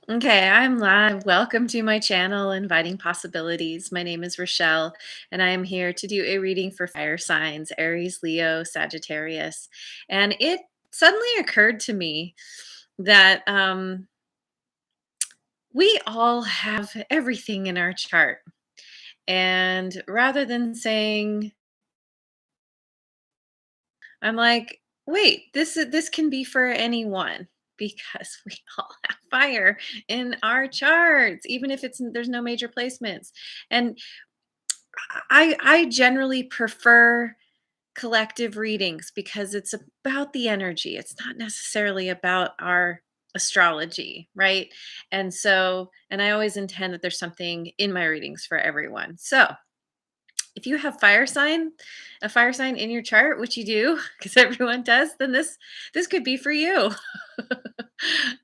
Okay, I'm live. Welcome to my channel, Inviting Possibilities. My name is Rochelle, and I am here to do a reading for fire signs Aries, Leo, Sagittarius. And it suddenly occurred to me that we all have everything in our chart. And rather than saying, I'm like, wait, this can be for anyone because we all have fire in our charts, even if there's no major placements. And I generally prefer collective readings because it's about the energy. It's not necessarily about our astrology, right? And I always intend that there's something in my readings for everyone. So, if you have a fire sign in your chart, which you do, because everyone does, then this could be for you.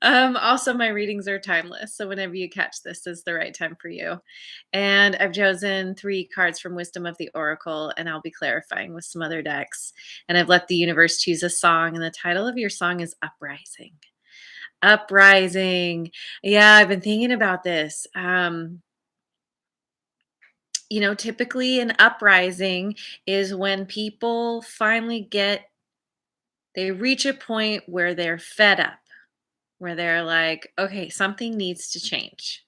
Also, my readings are timeless, so whenever you catch this is the right time for you. And I've chosen 3 cards from Wisdom of the Oracle, and I'll be clarifying with some other decks. And I've let the universe choose a song, and the title of your song is Uprising. Uprising. Yeah, I've been thinking about this. Typically an uprising is when people finally they reach a point where they're fed up, where they're like, okay, something needs to change.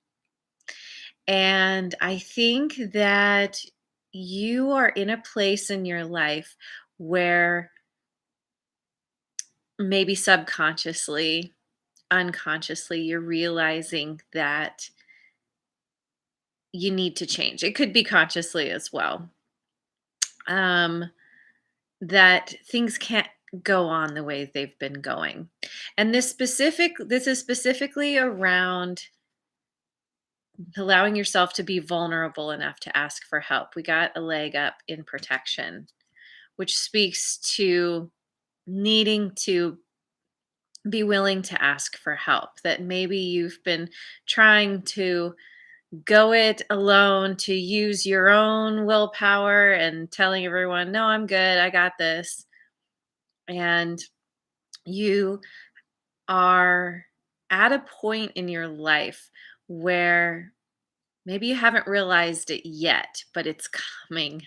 And I think that you are in a place in your life where maybe subconsciously, unconsciously, you're realizing that you need to change. It could be consciously as well. Um, that things can't go on the way they've been going. And this is specifically around allowing yourself to be vulnerable enough to ask for help. We got a leg up in protection, which speaks to needing to be willing to ask for help. That maybe you've been trying to go it alone, to use your own willpower and telling everyone, no, I'm good, I got this. And you are at a point in your life where maybe you haven't realized it yet, but it's coming.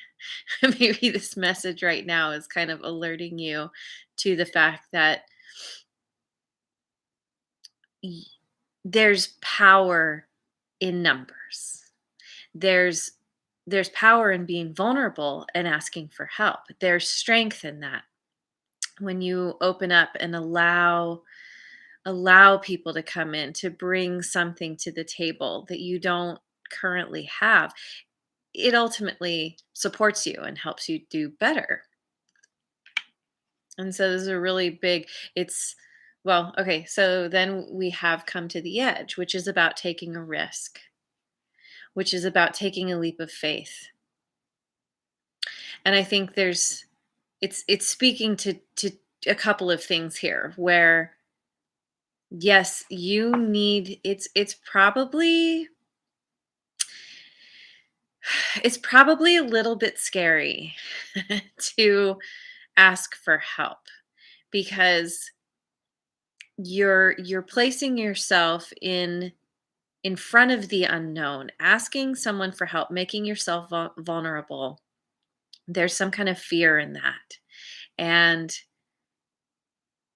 Maybe this message right now is kind of alerting you to the fact that y- there's power in numbers. There's there's power in being vulnerable and asking for help. There's strength in that when you open up and allow people to come in to bring something to the table that you don't currently have. It ultimately supports you and helps you do better. And so this is a really big, it's, well, okay, so then we have come to the edge, which is about taking a risk, which is about taking a leap of faith. And I think it's speaking to a couple of things here where yes, you need it's probably a little bit scary to ask for help because you're placing yourself in front of the unknown, asking someone for help, making yourself vulnerable. There's some kind of fear in that. And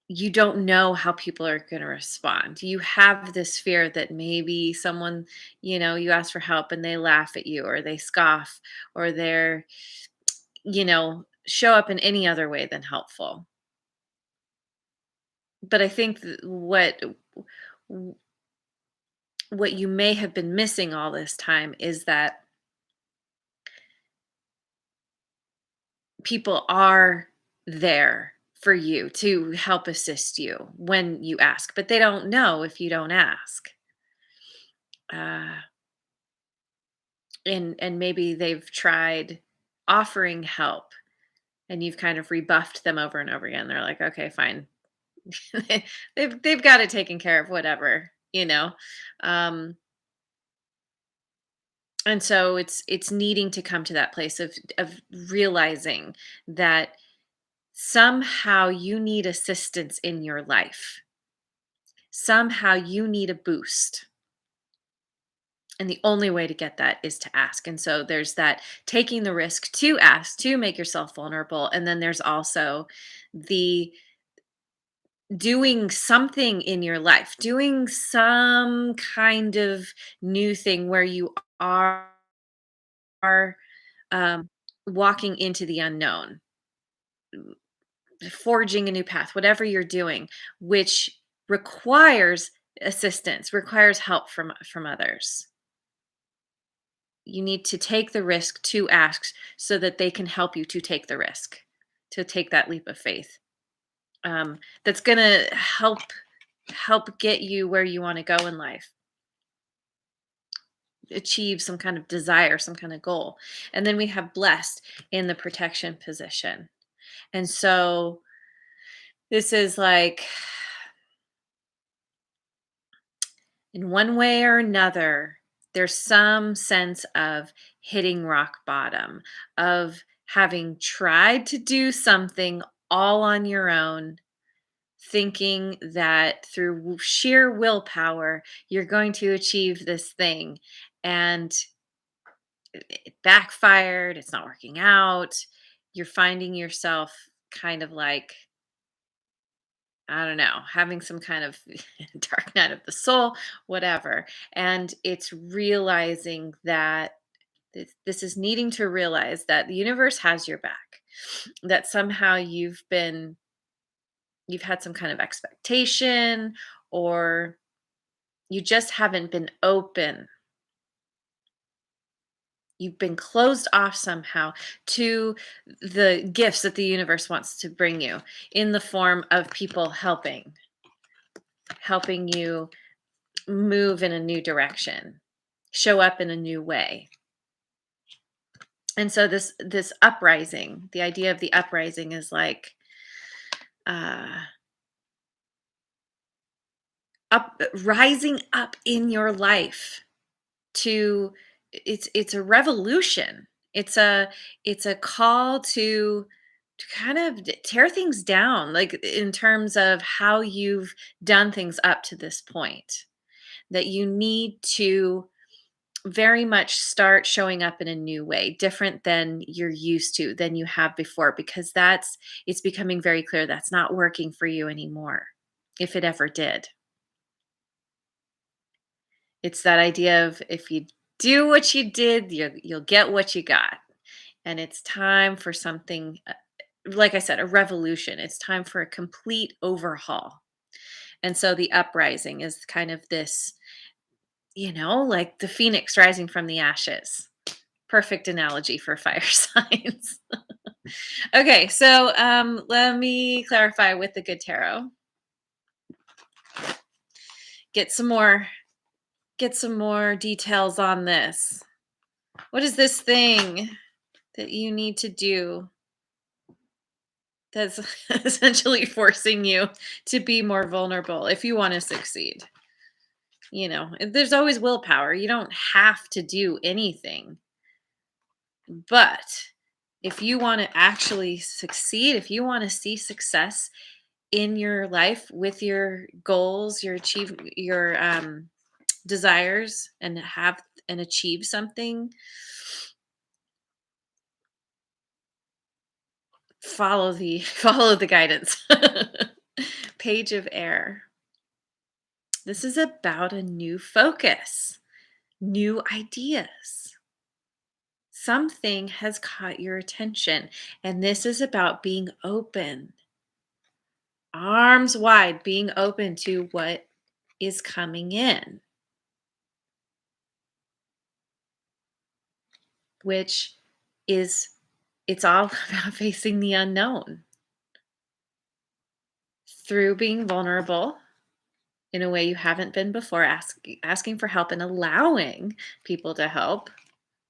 you don't know how people are going to respond. You have this fear that maybe someone, you ask for help and they laugh at you or they scoff or show up in any other way than helpful. But I think what you may have been missing all this time is that people are there for you to help assist you when you ask, but they don't know if you don't ask. Uh, and maybe they've tried offering help and you've kind of rebuffed them over and over again. They're like, okay, fine. They've got it taken care of, whatever. Um, and so it's needing to come to that place of realizing that somehow you need assistance in your life. Somehow you need a boost. And the only way to get that is to ask. And so there's that taking the risk to ask, to make yourself vulnerable. And then there's also the doing something in your life, doing some kind of new thing where you are um, walking into the unknown, forging a new path, whatever you're doing, which requires assistance, requires help from others. You need to take the risk to ask so that they can help you to take the risk, to take that leap of faith. That's gonna help get you where you want to go in life, achieve some kind of desire, some kind of goal. And then we have blessed in the protection position. And so this is like, in one way or another, there's some sense of hitting rock bottom, of having tried to do something all on your own, thinking that through sheer willpower, you're going to achieve this thing. And it backfired, it's not working out. You're finding yourself kind of like, I don't know, having some kind of dark night of the soul, whatever. And it's realizing that this is needing to realize that the universe has your back, that somehow you've had some kind of expectation, or you just haven't been open. You've been closed off somehow to the gifts that the universe wants to bring you in the form of people helping you move in a new direction, show up in a new way. And so this uprising, the idea of the uprising is like uh up rising up in your life to, it's a revolution. It's a call to kind of tear things down, like in terms of how you've done things up to this point, that you need to very much start showing up in a new way, different than you're used to, than you have before, because it's becoming very clear that's not working for you anymore, if it ever did. It's that idea of, if you do what you did, you'll get what you got. And it's time for something, like I said, a revolution. It's time for a complete overhaul. And so the uprising is kind of this, like the phoenix rising from the ashes. Perfect analogy for fire signs. Okay, so let me clarify with the good tarot. Get some more get some more details on this. What is this thing that you need to do that's essentially forcing you to be more vulnerable if you want to succeed? There's always willpower. You don't have to do anything. But if you want to actually succeed, if you want to see success in your life with your goals, your desires, and have and achieve something, follow the guidance. Page of air. This is about a new focus, new ideas. Something has caught your attention, and this is about being open, arms wide, being open to what is coming in, which is, it's all about facing the unknown through being vulnerable in a way you haven't been before, asking for help and allowing people to help,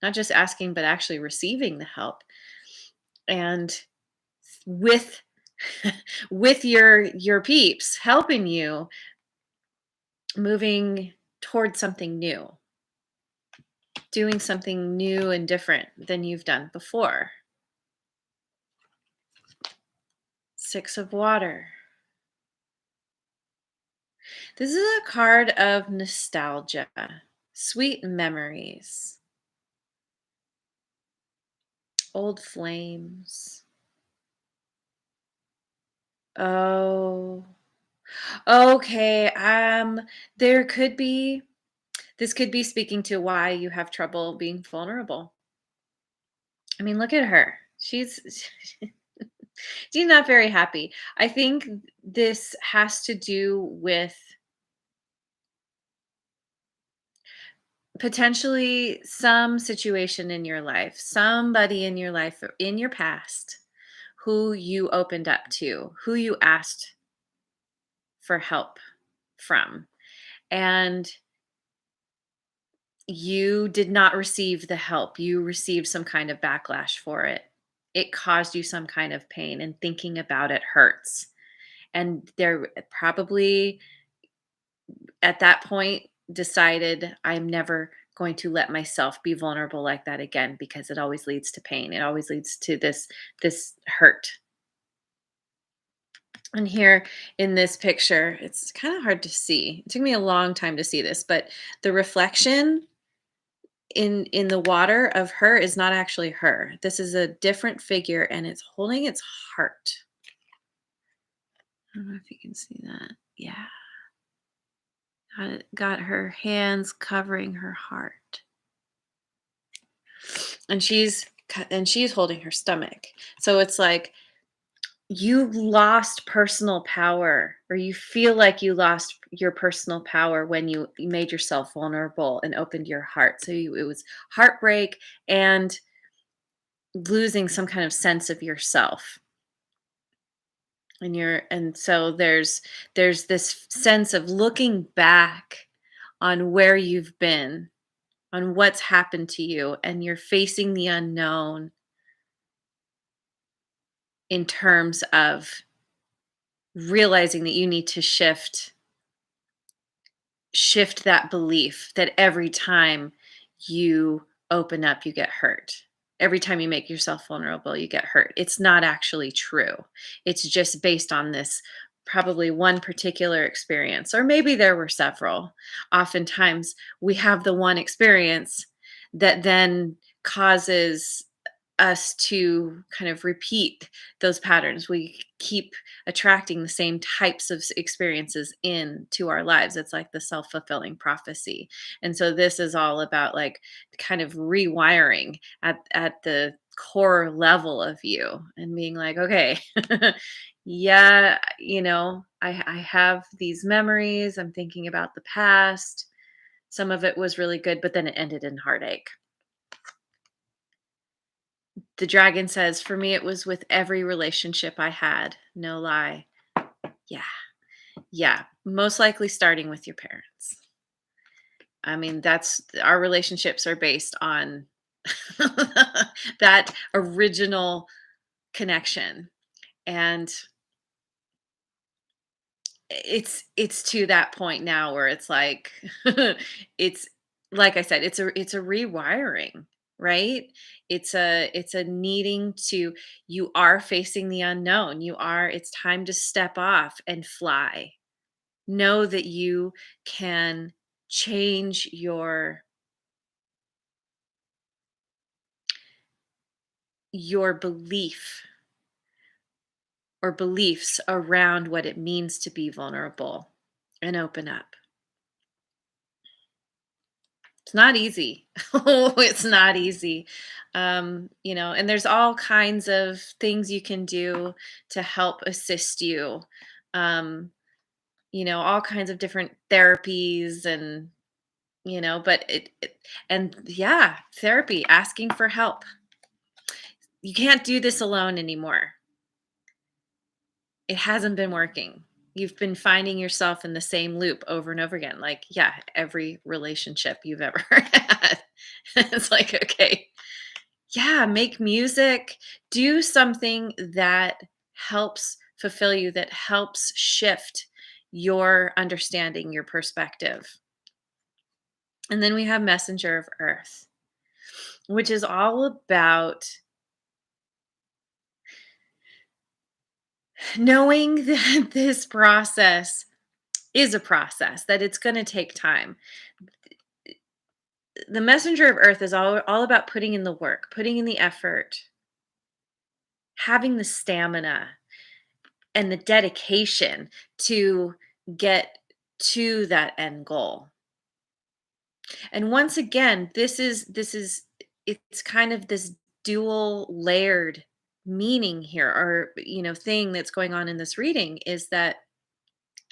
not just asking, but actually receiving the help. And with with your peeps helping you, moving towards something new, doing something new and different than you've done before. Six of water. This is a card of nostalgia. Sweet memories, old flames. Oh, okay. There could be, this could be speaking to why you have trouble being vulnerable. I mean, look at her. She's not very happy. I think this has to do with potentially some situation in your life, somebody in your life, or in your past, who you opened up to, who you asked for help from. And you did not receive the help. You received some kind of backlash for it. It caused you some kind of pain, and thinking about it hurts. And there probably at that point decided, I'm never going to let myself be vulnerable like that again, because it always leads to pain. It always leads to this hurt. And here in this picture, it's kind of hard to see. It took me a long time to see this, but the reflection in the water of her is not actually her. This is a different figure, and it's holding its heart. I don't know if you can see that. Yeah. Got her hands covering her heart. And she's holding her stomach. So it's like you lost personal power, or you feel like you lost your personal power when you made yourself vulnerable and opened your heart. So it was heartbreak and losing some kind of sense of yourself. And so there's this sense of looking back on where you've been, on what's happened to you, and you're facing the unknown in terms of realizing that you need to shift that belief that every time you open up, you get hurt. Every time you make yourself vulnerable, you get hurt. It's not actually true. It's just based on this probably one particular experience, or maybe there were several. Oftentimes, we have the one experience that then causes us to kind of repeat those patterns. We keep attracting the same types of experiences into our lives. It's like the self-fulfilling prophecy. And so this is all about like kind of rewiring at the core level of you, and being like, okay, yeah, I have these memories. I'm thinking about the past. Some of it was really good, but then it ended in heartache. The dragon says, "For me, it was with every relationship I had. No lie." Yeah. Yeah. Most likely starting with your parents. I mean, that's our relationships are based on that original connection. And it's to that point now where it's like it's like I said, it's a rewiring, right? It's a needing to, you are facing the unknown. It's time to step off and fly. Know that you can change your belief or beliefs around what it means to be vulnerable and open up. It's not easy. Oh, it's not easy. And there's all kinds of things you can do to help assist you. Um, all kinds of different therapies, and but and yeah, therapy, asking for help. You can't do this alone anymore. It hasn't been working. You've been finding yourself in the same loop over and over again. Like, yeah, every relationship you've ever had. It's like, okay, yeah, make music, do something that helps fulfill you, that helps shift your understanding, your perspective. And then we have Messenger of Earth, which is all about knowing that this process is a process, that it's going to take time. the messenger of earth is all about putting in the work, putting in the effort, having the stamina and the dedication to get to that end goal. And once again, this is it's kind of this dual layered meaning here, or thing that's going on in this reading, is that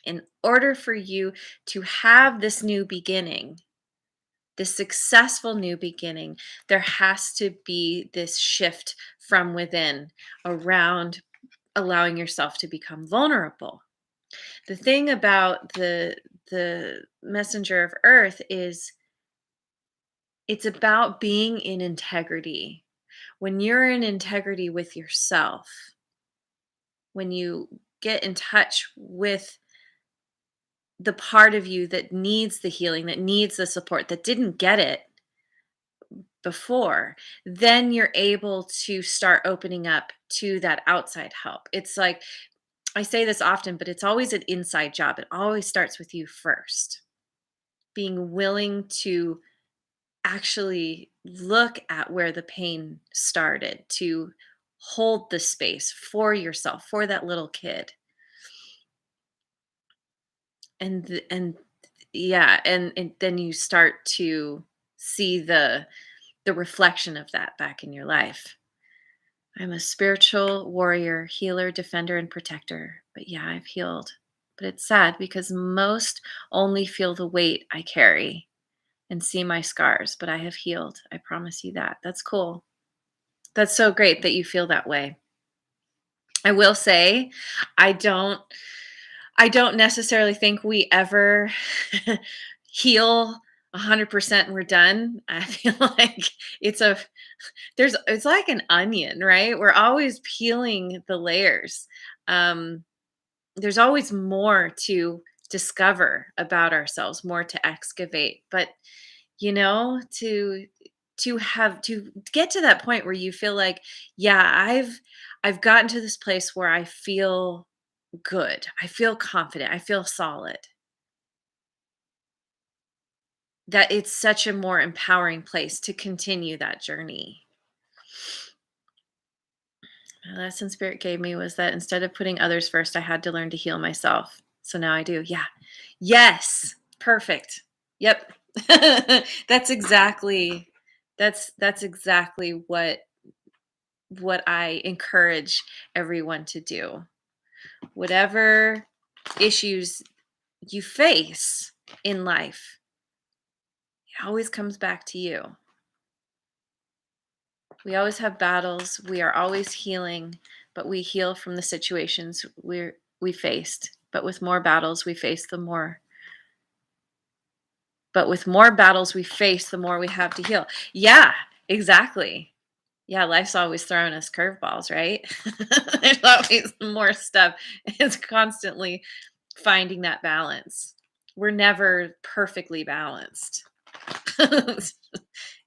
in order for you to have this new beginning, this successful new beginning, there has to be this shift from within around allowing yourself to become vulnerable. The thing about the messenger of earth is it's about being in integrity. When you're in integrity with yourself, when you get in touch with the part of you that needs the healing, that needs the support, that didn't get it before, then you're able to start opening up to that outside help. It's like, I say this often, but it's always an inside job. It always starts with you first. Being willing to actually look at where the pain started, to hold the space for yourself, for that little kid. And yeah, and then you start to see the reflection of that back in your life. I'm a spiritual warrior, healer, defender, and protector. But yeah, I've healed. But it's sad because most only feel the weight I carry and see my scars, but I have healed. I promise you that. That's cool. That's so great that you feel that way. I will say, I don't I don't necessarily think we ever heal 100% and we're done. I feel like it's a it's like an onion, right? We're always peeling the layers. Um, there's always more to discover about ourselves, more to excavate. But to get to that point where you feel like, yeah, I've gotten to this place where I feel good. I feel confident. I feel solid. That it's such a more empowering place to continue that journey. The lesson Spirit gave me was that instead of putting others first, I had to learn to heal myself. So now I do. Yeah. Yes. Perfect. Yep. that's exactly that's exactly what I encourage everyone to do. Whatever issues you face in life, it always comes back to you. We always have battles. We are always healing, but we heal from the situations we faced. But with more battles we face, the more we have to heal. Yeah, exactly. Yeah, life's always throwing us curveballs, right? There's always more stuff. It's constantly finding that balance. We're never perfectly balanced.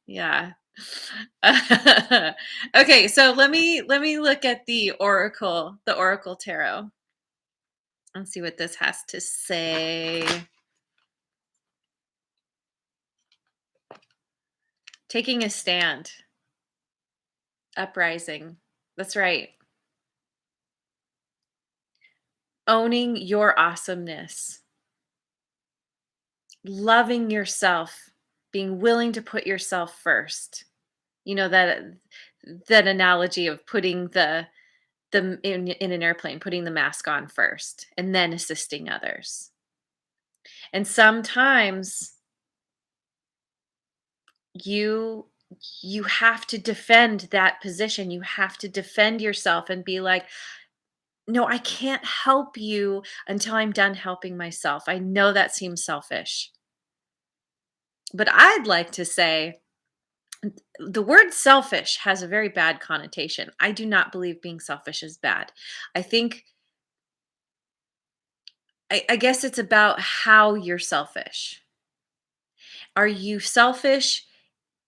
Yeah. Okay, so let me look at the oracle tarot, and see what this has to say. Taking a stand, uprising. That's right. Owning your awesomeness, loving yourself, being willing to put yourself first. That analogy of putting the in an airplane, putting the mask on first and then assisting others. And sometimes you you have to defend that position. You have to defend yourself and be like, "No, I can't help you until I'm done helping myself." I know that seems selfish. But I'd like to say the word selfish has a very bad connotation. I do not believe being selfish is bad. I think I guess it's about how you're selfish. Are you selfish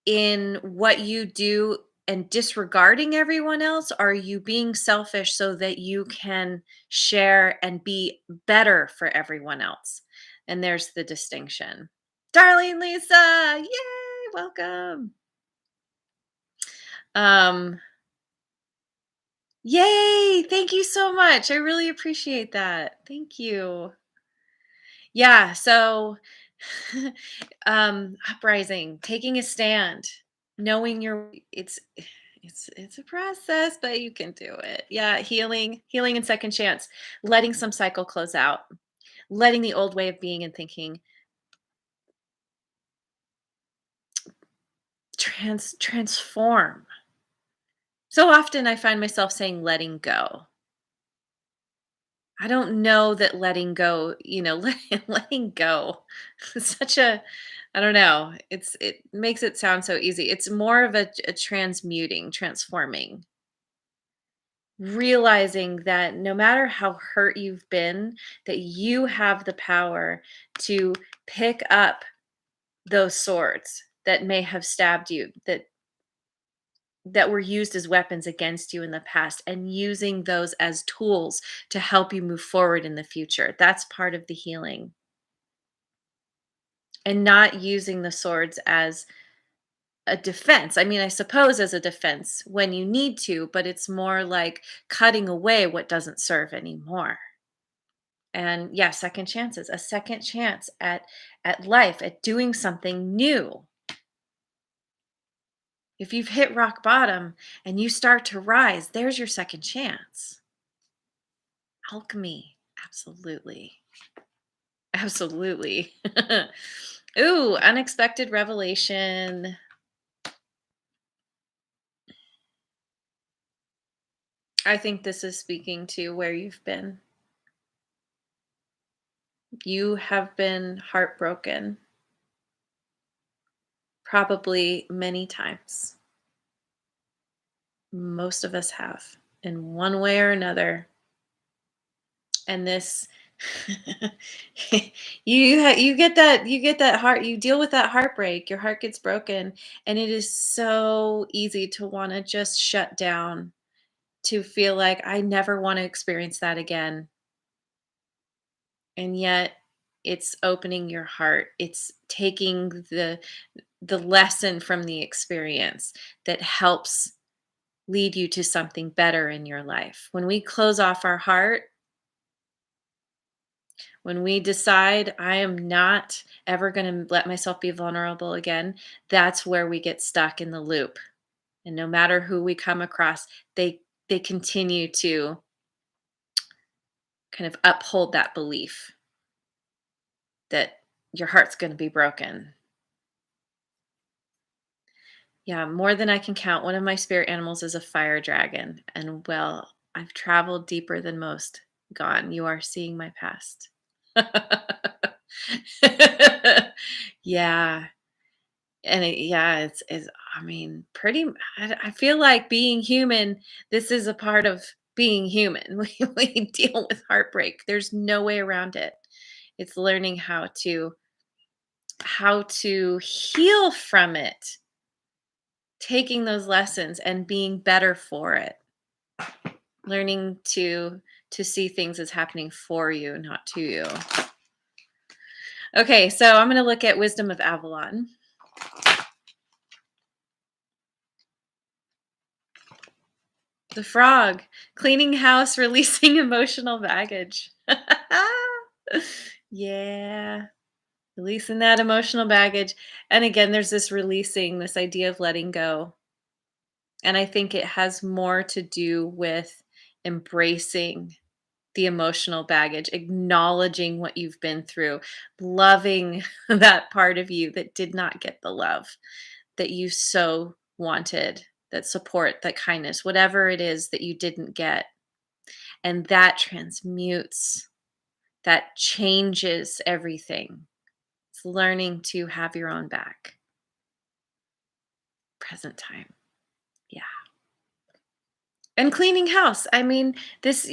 in what you do and disregarding everyone else? Are you being selfish so that you can share and be better for everyone else? And there's the distinction. Darling Lisa, yay! welcome. Um, Yay! Thank you so much. I really appreciate that. Thank you. Yeah, so uprising, taking a stand, knowing it's a process, but you can do it. Yeah, healing and second chance, letting some cycle close out, letting the old way of being and thinking transform. So often I find myself saying letting go. I don't know that letting go, letting go is such a I don't know. It makes it sound so easy. It's more of a transmuting, transforming, realizing that no matter how hurt you've been, that you have the power to pick up those swords that may have stabbed you, that were used as weapons against you in the past, and using those as tools to help you move forward in the future. That's part of the healing. And not using the swords as a defense. I mean, I suppose as a defense when you need to, but it's more like cutting away what doesn't serve anymore. And yeah, second chances, a second chance at life, at doing something new. If you've hit rock bottom and you start to rise, there's your second chance. Alchemy. Absolutely. Absolutely. Ooh, unexpected revelation. I think this is speaking to where you've been. You have been heartbroken, probably many times. Most of us have, in one way or another. And this, you get that heart. You deal with that heartbreak. Your heart gets broken, and it is so easy to want to just shut down, to feel like I never want to experience that again. And yet, it's opening your heart. It's taking the lesson from the experience that helps lead you to something better in your life. When we close off our heart, when we decide I am not ever going to let myself be vulnerable again, that's where we get stuck in the loop. And no matter who we come across, they continue to kind of uphold that belief that your heart's going to be broken. Yeah, more than I can count. One of my spirit animals is a fire dragon. And well, I've traveled deeper than most. Gone. You are seeing my past. Yeah. And yeah, it's, I mean, I feel like being human, this is a part of being human. We deal with heartbreak. There's no way around it. It's learning how to heal from it, taking those lessons and being better for it, learning to see things as happening for you, not to you. Okay, so I'm going to look at wisdom of Avalon. The frog, cleaning house, releasing emotional baggage. Yeah, releasing that emotional baggage. And again, there's this releasing, this idea of letting go. And I think it has more to do with embracing the emotional baggage, acknowledging what you've been through, loving that part of you that did not get the love that you so wanted, that support, that kindness, whatever it is that you didn't get. And that transmutes, that changes everything. It's learning to have your own back. Present time. Yeah. And cleaning house. I mean, this,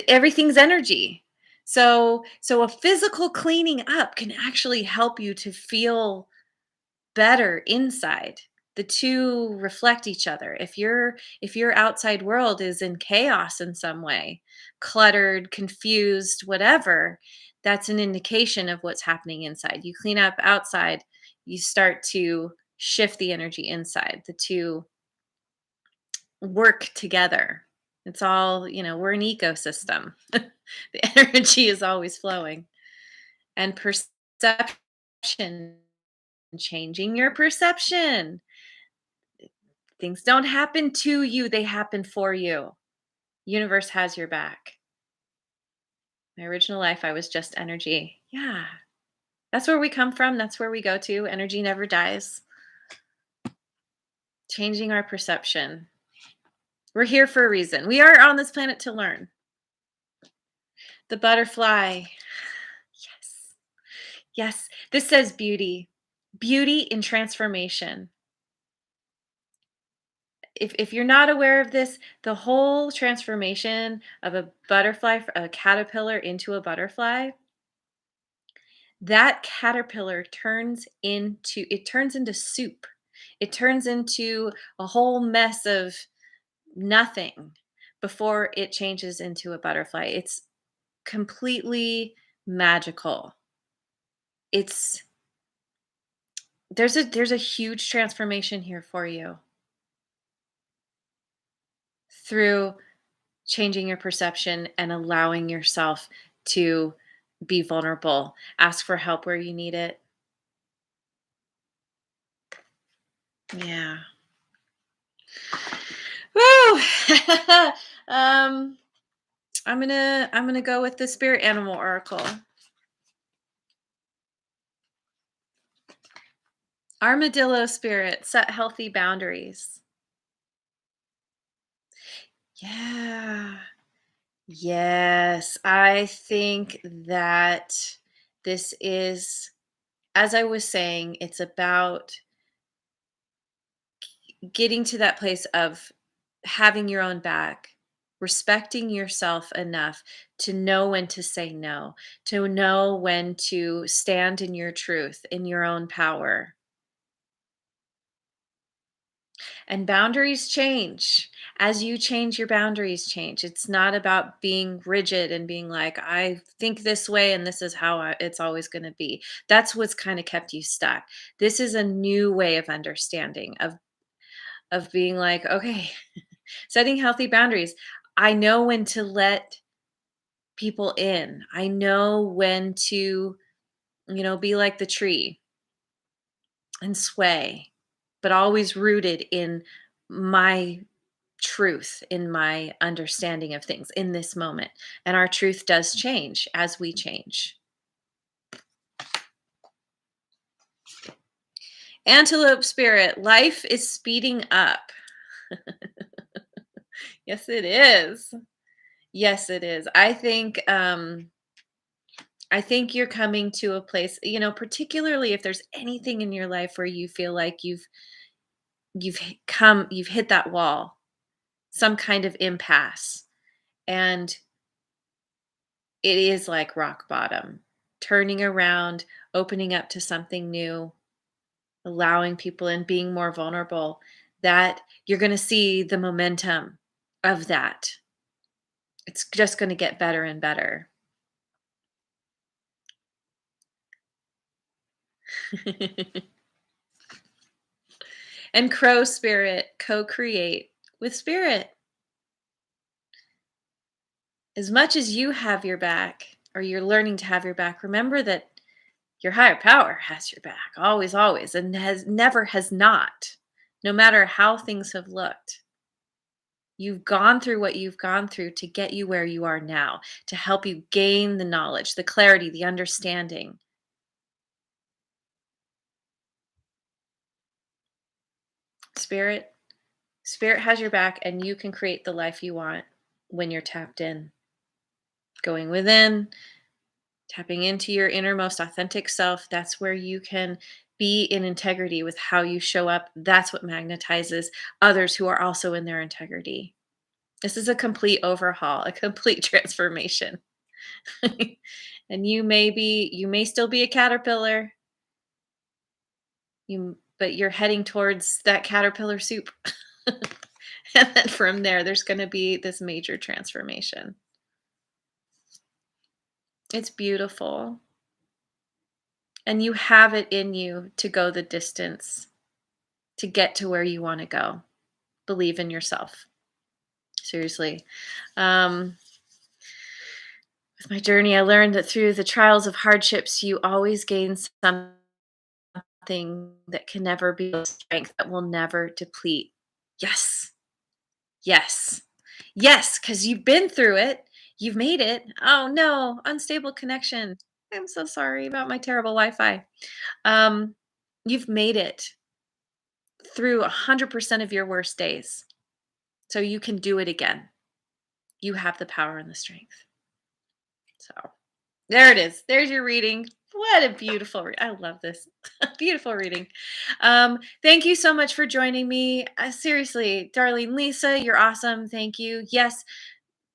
everything's energy. So a physical cleaning up can actually help you to feel better inside. The two reflect each other. If your outside world is in chaos in some way, cluttered, confused, whatever, that's an indication of what's happening inside. You clean up outside, you start to shift the energy inside. The two work together. It's all, we're an ecosystem. The energy is always flowing. And perception, changing your perception. Things don't happen to you, they happen for you. Universe has your back. My original life, I was just energy. Yeah. That's where we come from. That's where we go to. Energy never dies. Changing our perception. We're here for a reason. We are on this planet to learn. The butterfly. Yes. Yes. This says beauty. Beauty in transformation. If you're not aware of this, the whole transformation of a butterfly, a caterpillar into a butterfly, that caterpillar turns into soup. It turns into a whole mess of nothing before it changes into a butterfly. It's completely magical. It's there's a huge transformation here for you through changing your perception and allowing yourself to be vulnerable. Ask for help where you need it. Yeah. Woo! I'm gonna go with the spirit animal oracle. Armadillo spirit, set healthy boundaries. Yeah. Yes, I think that this is, as I was saying, it's about getting to that place of having your own back, respecting yourself enough to know when to say no, to know when to stand in your truth, in your own power. And boundaries change. As you change, your boundaries change. It's not about being rigid and being like, I think this way and this is how it's always going to be. That's what's kind of kept you stuck. This is a new way of understanding, of being like, okay, setting healthy boundaries. I know when to let people in. I know when to, be like the tree and sway, but always rooted in my truth, in my understanding of things in this moment. And our truth does change as we change. Antelope spirit, life is speeding up. Yes, it is. Yes, it is. I think you're coming to a place, particularly if there's anything in your life where you feel like you've hit that wall, some kind of impasse, and it is like rock bottom. Turning around, opening up to something new, allowing people in, being more vulnerable, that you're going to see the momentum of that. It's just going to get better and better. And crow spirit, co-create with spirit. As much as you have your back, or you're learning to have your back, remember that your higher power has your back, always, always, and has not, no matter how things have looked. You've gone through what you've gone through to get you where you are now, to help you gain the knowledge, the clarity, the understanding. Spirit, spirit has your back, and you can create the life you want when you're tapped in. Going within, tapping into your innermost authentic self, that's where you can be in integrity with how you show up. That's what magnetizes others who are also in their integrity. This is a complete overhaul, a complete transformation. And you may still be a caterpillar, but you're heading towards that caterpillar soup. And then from there's going to be this major transformation. It's beautiful. And you have it in you to go the distance, to get to where you want to go. Believe in yourself. Seriously. Um, with my journey, I learned that through the trials of hardships, you always gain something that can never be strength, that will never deplete. Yes. Yes. Yes, because you've been through it. You've made it. Oh no, unstable connection. I'm so sorry about my terrible Wi-Fi. Um, you've made it through 100% of your worst days. So you can do it again. You have the power and the strength. So there it is. There's your reading. What a beautiful I love this. Beautiful reading. Thank you so much for joining me. Seriously, darling Lisa, you're awesome. Thank you. Yes,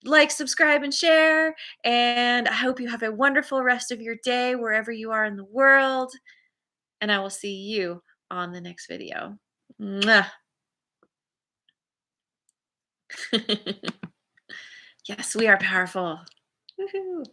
like, subscribe, and share. And I hope you have a wonderful rest of your day wherever you are in the world. And I will see you on the next video. Mwah. Yes, we are powerful. Woohoo.